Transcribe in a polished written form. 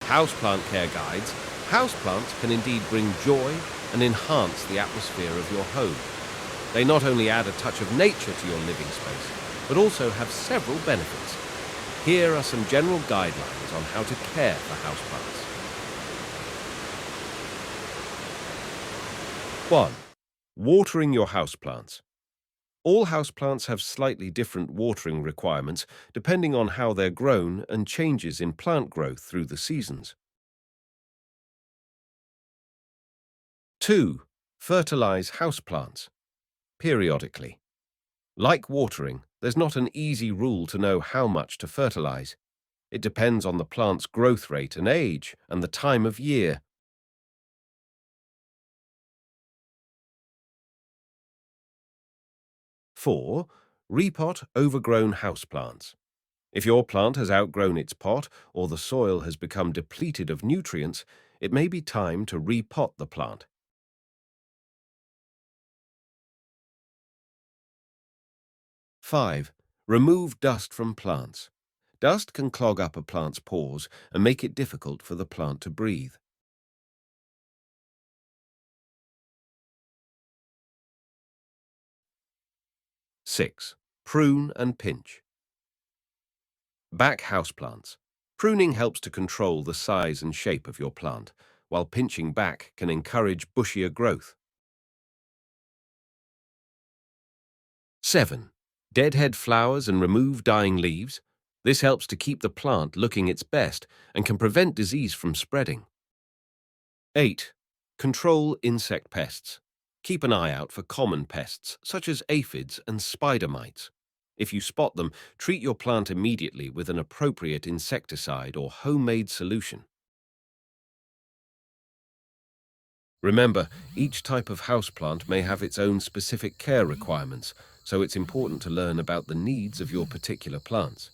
houseplant care guides, houseplants can indeed bring joy and enhance the atmosphere of your home. They not only add a touch of nature to your living space, but also have several benefits. Here are some general guidelines on how to care for houseplants. 1. Watering your houseplants. All houseplants have slightly different watering requirements depending on how they're grown and changes in plant growth through the seasons. 2. Fertilize houseplants periodically. Like watering, there's not an easy rule to know how much to fertilize. It depends on the plant's growth rate and age and the time of year. 4. Repot overgrown houseplants. If your plant has outgrown its pot or the soil has become depleted of nutrients, it may be time to repot the plant. 5. Remove dust from plants. Dust can clog up a plant's pores and make it difficult for the plant to breathe. 6. Prune and pinch. Back houseplants. Pruning helps to control the size and shape of your plant, while pinching back can encourage bushier growth. 7. Deadhead flowers and remove dying leaves. This helps to keep the plant looking its best and can prevent disease from spreading. 8. Control insect pests. Keep an eye out for common pests such as aphids and spider mites. If you spot them, treat your plant immediately with an appropriate insecticide or homemade solution. Remember, each type of houseplant may have its own specific care requirements, so it's important to learn about the needs of your particular plants.